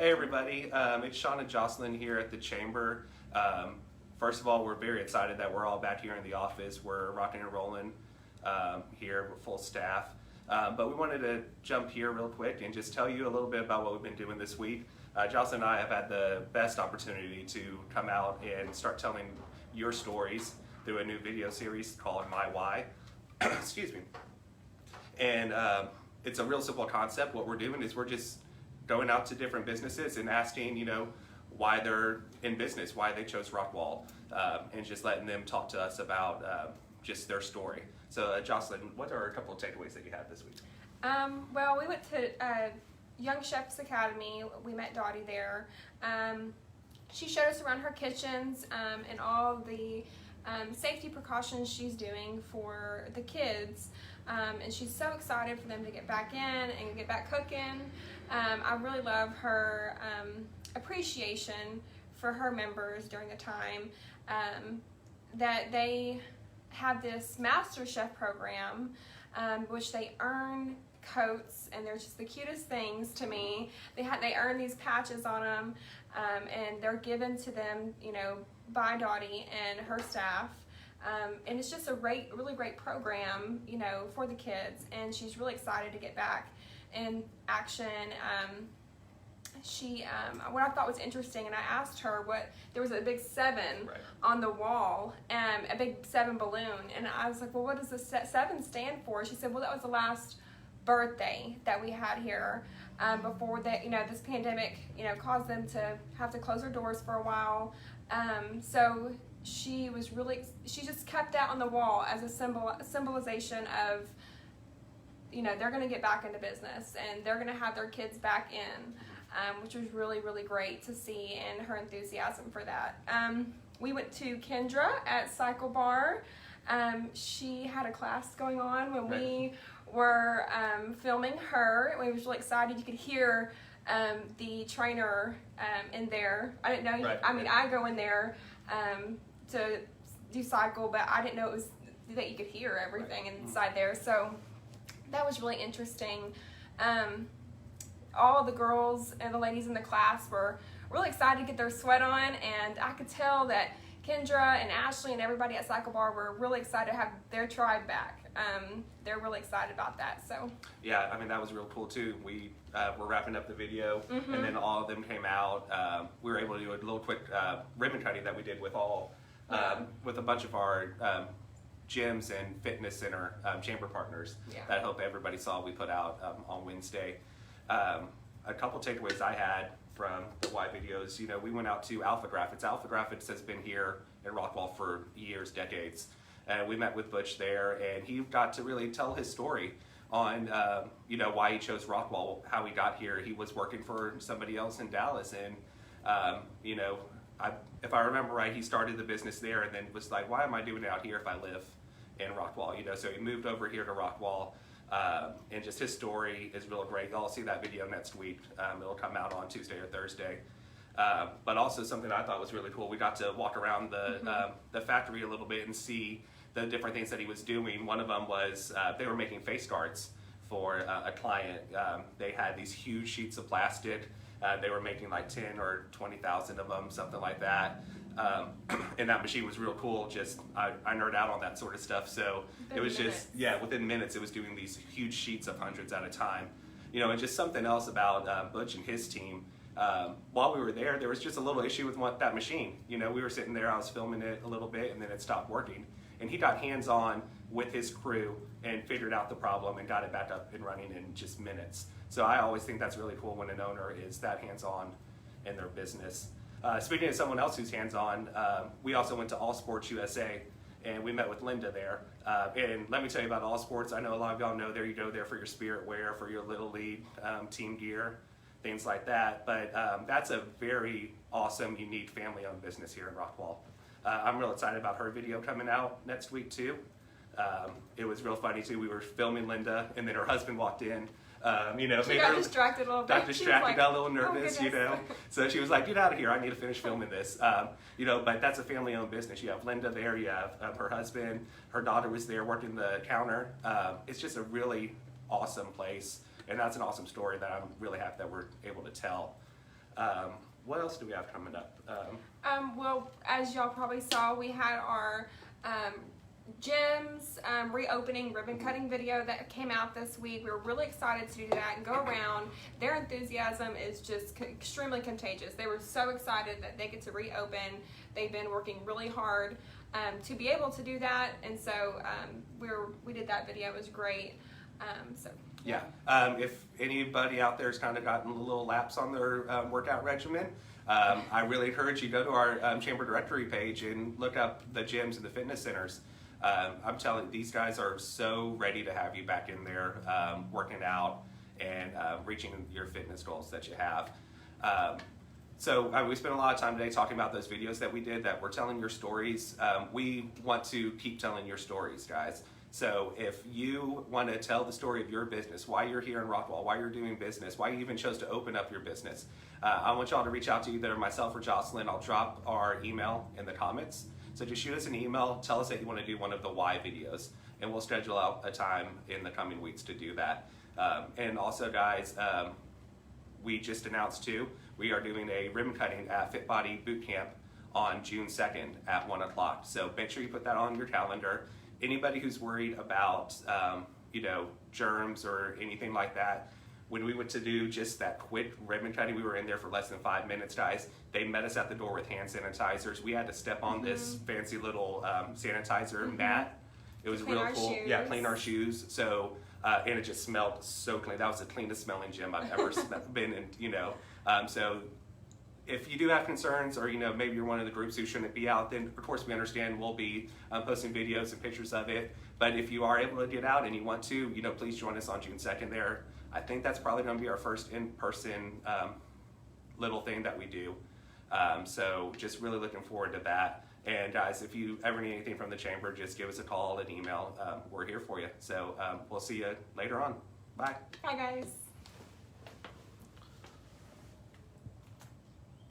Hey everybody, it's Shaun Jocelyn here at the Chamber. First of all, we're very excited that we're all back here in the office. We're rocking and rolling here, we're full staff. But we wanted to jump here real quick and just tell you a little bit about what we've been doing this week. Jocelyn and I have had the best opportunity to come out and start telling your stories through a new video series called My Why. Excuse me. And it's a real simple concept. What we're doing is we're just going out to different businesses and asking, why they're in business, why they chose Rockwall, and just letting them talk to us about just their story. So Jocelyn, what are a couple of takeaways that you had this week? Well, we went to Young Chefs Academy. We met Dottie there. She showed us around her kitchens and all the safety precautions she's doing for the kids. And she's so excited for them to get back in and get back cooking. I really love her appreciation for her members during the time that they have this Master Chef program, which they earn coats, and they're just the cutest things to me. They earn these patches on them, and they're given to them, by Dottie and her staff. And it's just a really great program, for the kids, and she's really excited to get back in action. What I thought was interesting, and I asked her there was a big 7 on the wall, a big 7 balloon, and I was like, well, what does the 7 stand for? She said, well, that was the last birthday that we had here before this pandemic, caused them to have to close their doors for a while. So she just kept that on the wall as a symbolization of, they're going to get back into business and they're going to have their kids back in, which was really great to see, and her enthusiasm for that. We went to Kendra at Cycle Bar. She had a class going on when we were filming her. We was really excited. You could hear the trainer in there. I didn't know. I go in there to do cycle, but I didn't know that you could hear everything inside there. So that was really interesting. All the girls and the ladies in the class were really excited to get their sweat on, and I could tell that Kendra and Ashley and everybody at Cycle Bar were really excited to have their tribe back. They're really excited about that. So yeah, that was real cool too. We were wrapping up the video, and then all of them came out. We were able to do a little quick ribbon cutting that we did with with a bunch of our gyms and fitness center chamber partners that I hope everybody saw we put out on Wednesday. A couple takeaways I had from the Y videos, we went out to Alpha Graphics. Alpha Graphics has been here in Rockwall for years, decades. And we met with Butch there, and he got to really tell his story on, why he chose Rockwall, how he got here. He was working for somebody else in Dallas, and, if I remember right, he started the business there and then was like, why am I doing it out here if I live in Rockwall? So he moved over here to Rockwall, and just his story is real great. Y'all see that video next week. It'll come out on Tuesday or Thursday. But also something I thought was really cool, we got to walk around the factory a little bit and see the different things that he was doing. One of them was they were making face guards for a client. They had these huge sheets of plastic. They were making like 10 or 20,000 of them, something like that. And that machine was real cool. I nerd out on that sort of stuff. So it was within minutes it was doing these huge sheets of hundreds at a time. And just something else about Butch and his team. While we were there was just a little issue with that machine. We were sitting there, I was filming it a little bit, and then it stopped working. And he got hands-on with his crew and figured out the problem and got it back up and running in just minutes. So I always think that's really cool when an owner is that hands-on in their business. Speaking of someone else who's hands-on, we also went to All Sports USA, and we met with Linda there. And let me tell you about All Sports. I know a lot of y'all know there. You go there for your spirit wear, for your Little League team gear, things like that. But that's a very awesome, unique family-owned business here in Rockwall. I'm real excited about her video coming out next week too. It was real funny too. We were filming Linda, and then her husband walked in. She got distracted a little bit. Got distracted, got a little nervous, So she was like, "Get out of here! I need to finish filming this." But that's a family-owned business. You have Linda there. You have her husband. Her daughter was there working the counter. It's just a really awesome place, and that's an awesome story that I'm really happy that we're able to tell. What else do we have coming up? Well, as y'all probably saw, we had our gyms reopening ribbon cutting video that came out this week. We were really excited to do that and go around. Their enthusiasm is just extremely contagious. They were so excited that they get to reopen. They've been working really hard to be able to do that, and so we did that video. It was great. Yeah. If anybody out there has kind of gotten a little lapse on their workout regimen, I really encourage you to go to our chamber directory page and look up the gyms and the fitness centers. I'm telling you, these guys are so ready to have you back in there working out and reaching your fitness goals that you have. So we spent a lot of time today talking about those videos that we did that were telling your stories. We want to keep telling your stories, guys. So if you want to tell the story of your business, why you're here in Rockwall, why you're doing business, why you even chose to open up your business, I want y'all to reach out to either myself or Jocelyn. I'll drop our email in the comments. So just shoot us an email, tell us that you want to do one of the why videos, and we'll schedule out a time in the coming weeks to do that. And also, guys, we just announced too, we are doing a ribbon cutting at Fit Body Boot Camp on June 2nd at 1 o'clock. So make sure you put that on your calendar. Anybody who's worried about, germs or anything like that, when we went to do just that quick ribbon cutting, we were in there for less than 5 minutes, guys. They met us at the door with hand sanitizers. We had to step on this fancy little sanitizer mat. It was real cool. Shoes. Yeah, clean our shoes. So, and it just smelled so clean. That was the cleanest smelling gym I've ever been in, So if you do have concerns, or maybe you're one of the groups who shouldn't be out, then of course we understand. We'll be posting videos and pictures of it. But if you are able to get out and you want to, please join us on June 2nd there. I think that's probably going to be our first in-person little thing that we do. So just really looking forward to that. And guys, if you ever need anything from the chamber, just give us a call, an email. We're here for you. So we'll see you later on. Bye. Bye, guys.